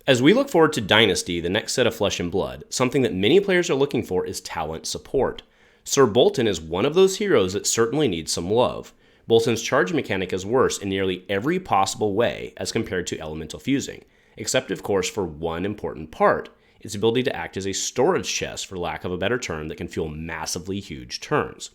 As we look forward to Dynasty, the next set of Flesh and Blood, something that many players are looking for is talent support. Sir Boltyn is one of those heroes that certainly needs some love. Boltyn's charge mechanic is worse in nearly every possible way as compared to elemental fusing, except of course for one important part, its ability to act as a storage chest, for lack of a better term, that can fuel massively huge turns.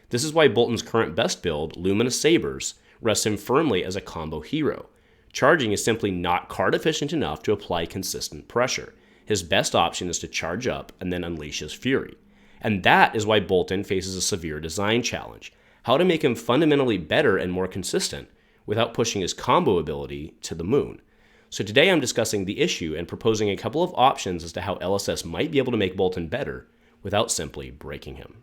This is why Boltyn's current best build, Luminous Sabers, rests him firmly as a combo hero. Charging is simply not card efficient enough to apply consistent pressure. His best option is to charge up and then unleash his fury. And that is why Boltyn faces a severe design challenge: how to make him fundamentally better and more consistent without pushing his combo ability to the moon. So today I'm discussing the issue and proposing a couple of options as to how LSS might be able to make Boltyn better without simply breaking him.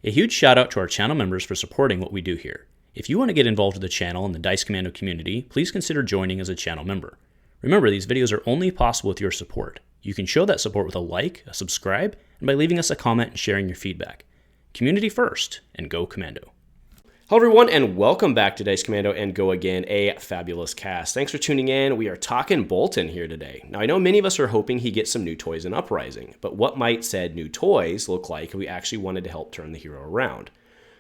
A huge shout out to our channel members for supporting what we do here. If you want to get involved with the channel and the Dice Commando community, please consider joining as a channel member. Remember, these videos are only possible with your support. You can show that support with a like, a subscribe, and by leaving us a comment and sharing your feedback. Community first, and go Commando. Hello everyone, and welcome back to Dice Commando and Go Again, a fabulous cast. Thanks for tuning in. We are talking Boltyn here today. Now, I know many of us are hoping he gets some new toys in Uprising, but what might said new toys look like if we actually wanted to help turn the hero around?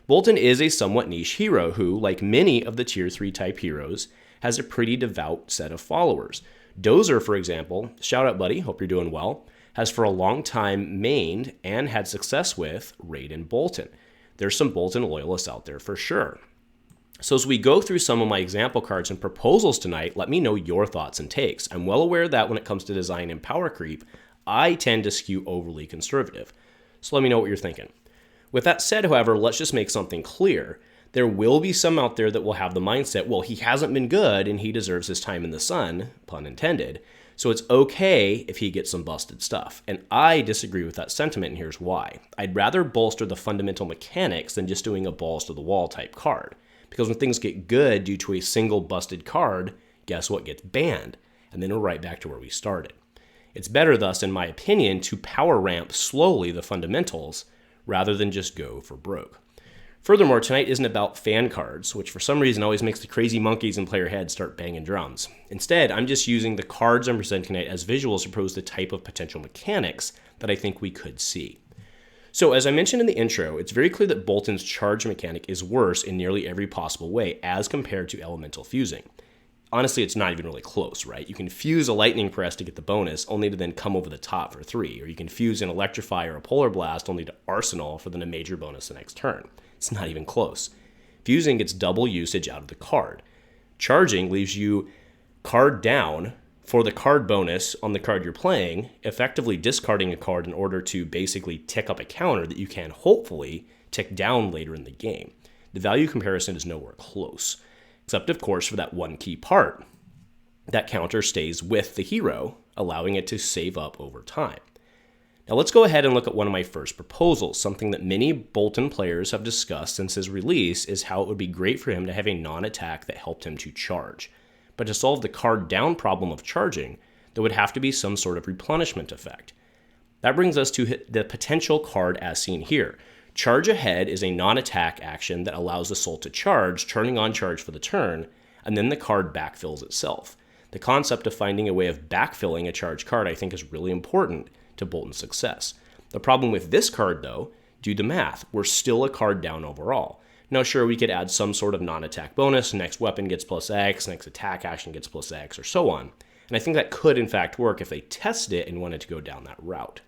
Boltyn is a somewhat niche hero who, like many of the Tier 3 type heroes, has a pretty devout set of followers. Dozer, for example, shout out buddy, hope you're doing well, has for a long time mained and had success with Raiden Boltyn. There's some Boltyn loyalists out there for sure. So as we go through some of my example cards and proposals tonight, let me know your thoughts and takes. I'm well aware that when it comes to design and power creep, I tend to skew overly conservative. So let me know what you're thinking. With that said, however, let's just make something clear. There will be some out there that will have the mindset, well, he hasn't been good and he deserves his time in the sun, pun intended. So it's okay if he gets some busted stuff. And I disagree with that sentiment, and here's why. I'd rather bolster the fundamental mechanics than just doing a balls to the wall type card. Because when things get good due to a single busted card, guess what gets banned? And then we're right back to where we started. It's better thus, in my opinion, to power ramp slowly the fundamentals rather than just go for broke. Furthermore, tonight isn't about fan cards, which for some reason always makes the crazy monkeys in player heads start banging drums. Instead, I'm just using the cards I'm presenting tonight as visuals to propose the type of potential mechanics that I think we could see. So as I mentioned in the intro, it's very clear that Boltyn's charge mechanic is worse in nearly every possible way as compared to elemental fusing. Honestly, it's not even really close, right? You can fuse a lightning press to get the bonus, only to then come over the top for 3, or you can fuse an electrify or a polar blast only to arsenal for then a major bonus the next turn. It's not even close. Fusing gets double usage out of the card. Charging leaves you card down for the card bonus on the card you're playing, effectively discarding a card in order to basically tick up a counter that you can hopefully tick down later in the game. The value comparison is nowhere close, except of course for that one key part. That counter stays with the hero, allowing it to save up over time. Now let's go ahead and look at one of my first proposals. Something that many Boltyn players have discussed since his release is how it would be great for him to have a non-attack that helped him to charge. But to solve the card down problem of charging, there would have to be some sort of replenishment effect. That brings us to the potential card as seen here. Charge Ahead is a non-attack action that allows the soul to charge, turning on charge for the turn, and then the card backfills itself. The concept of finding a way of backfilling a charged card I think is really important to Boltyn's success. The problem with this card though, do the math, we're still a card down overall. Now sure, we could add some sort of non-attack bonus, next weapon gets plus X, next attack action gets plus X, or so on. And I think that could in fact work if they tested it and wanted to go down that route.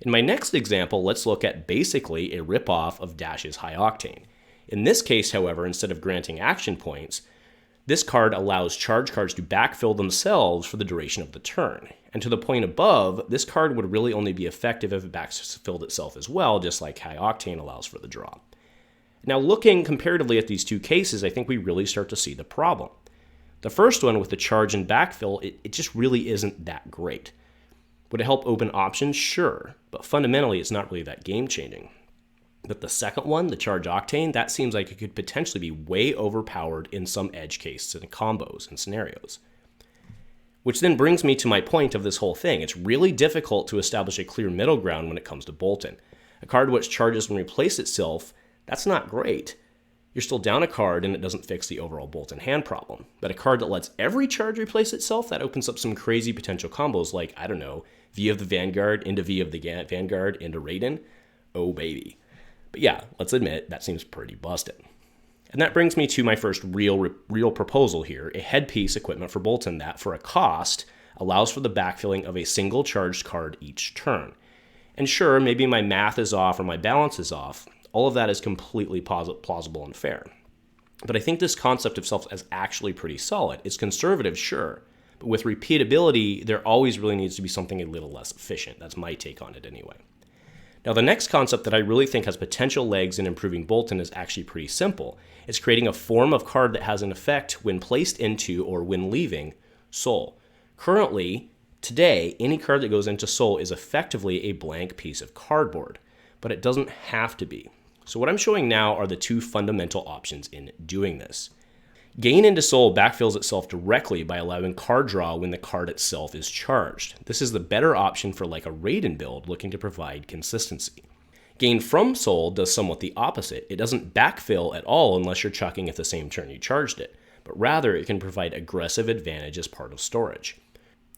In my next example, let's look at basically a ripoff of Dash's High Octane. In this case, however, instead of granting action points, this card allows charge cards to backfill themselves for the duration of the turn. And to the point above, this card would really only be effective if it backfilled itself as well, just like High Octane allows for the draw. Now looking comparatively at these two cases, I think we really start to see the problem. The first one with the charge and backfill, it just really isn't that great. Would it help open options? Sure, but fundamentally it's not really that game changing. But the second one, the Charge Octane, that seems like it could potentially be way overpowered in some edge cases and combos and scenarios. Which then brings me to my point of this whole thing. It's really difficult to establish a clear middle ground when it comes to Boltyn. A card which charges and replaces itself, that's not great. You're still down a card and it doesn't fix the overall Boltyn hand problem. But a card that lets every charge replace itself, that opens up some crazy potential combos like, I don't know, V of the Vanguard into V of the Vanguard into Raiden. Oh baby. But yeah, let's admit, that seems pretty busted. And that brings me to my first real proposal here, a headpiece equipment for Boltyn that, for a cost, allows for the backfilling of a single charged card each turn. And sure, maybe my math is off or my balance is off. All of that is completely plausible and fair. But I think this concept of self is actually pretty solid. It's conservative, sure, but with repeatability, there always really needs to be something a little less efficient. That's my take on it anyway. Now, the next concept that I really think has potential legs in improving Boltyn is actually pretty simple. It's creating a form of card that has an effect when placed into or when leaving Soul. Currently, today, any card that goes into Soul is effectively a blank piece of cardboard, but it doesn't have to be. So what I'm showing now are the two fundamental options in doing this. Gain into Soul backfills itself directly by allowing card draw when the card itself is charged. This is the better option for like a Raiden build looking to provide consistency. Gain from Soul does somewhat the opposite. It doesn't backfill at all unless you're chucking at the same turn you charged it, but rather it can provide aggressive advantage as part of storage.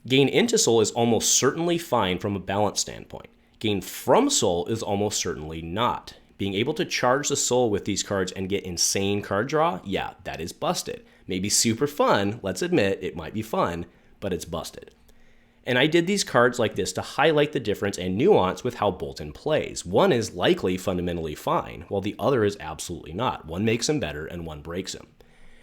Gain into Soul is almost certainly fine from a balance standpoint. Gain from Soul is almost certainly not. Being able to charge the Soul with these cards and get insane card draw, yeah, that is busted. Maybe super fun, let's admit, it might be fun, but it's busted. And I did these cards like this to highlight the difference and nuance with how Boltyn plays. One is likely fundamentally fine, while the other is absolutely not. One makes him better and one breaks him.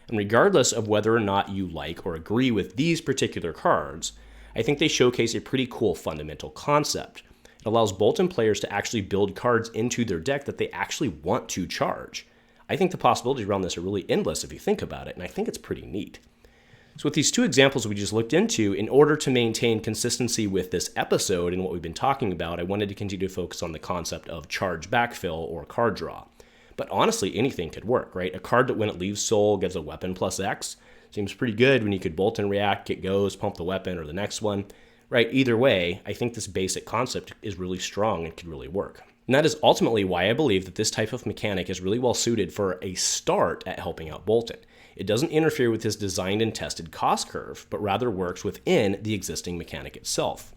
And regardless of whether or not you like or agree with these particular cards, I think they showcase a pretty cool fundamental concept. It allows Boltyn players to actually build cards into their deck that they actually want to charge. I think the possibilities around this are really endless if you think about it, and I think it's pretty neat. So with these two examples we just looked into, in order to maintain consistency with this episode and what we've been talking about, I wanted to continue to focus on the concept of charge backfill or card draw. But honestly, anything could work, right? A card that when it leaves Soul gives a weapon plus X seems pretty good when you could Boltyn react, it goes, pump the weapon or the next one. Right, either way, I think this basic concept is really strong and could really work. And that is ultimately why I believe that this type of mechanic is really well suited for a start at helping out Boltyn. It doesn't interfere with his designed and tested cost curve, but rather works within the existing mechanic itself.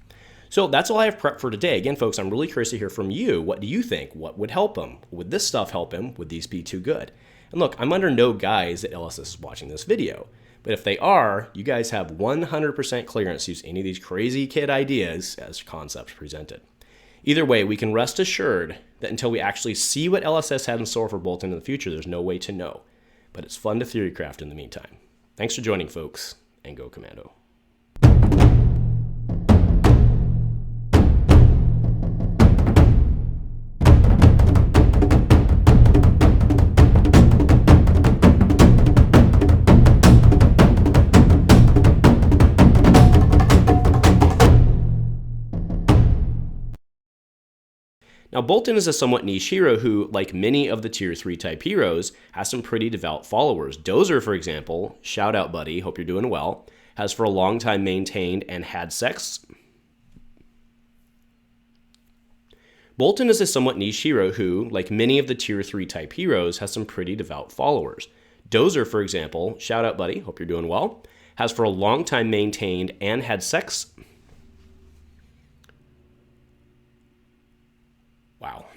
So that's all I have prepped for today. Again, folks, I'm really curious to hear from you. What do you think? What would help him? Would this stuff help him? Would these be too good? And look, I'm under no guise that LSS is watching this video. But if they are, you guys have 100% clearance to use any of these crazy kid ideas as concepts presented. Either way, we can rest assured that until we actually see what LSS has in store for Boltyn in the future, there's no way to know. But it's fun to theorycraft in the meantime. Thanks for joining, folks, and go Commando. Now, Boltyn is a somewhat niche hero who, like many of the Tier 3 type heroes, has some pretty devout followers. Dozer, for example, shout out buddy, hope you're doing well, has for a long time maintained and had sex. Boltyn is a somewhat niche hero who, like many of the Tier 3 type heroes, has some pretty devout followers. Dozer, for example, shout out buddy, hope you're doing well, has for a long time maintained and had sex. Wow.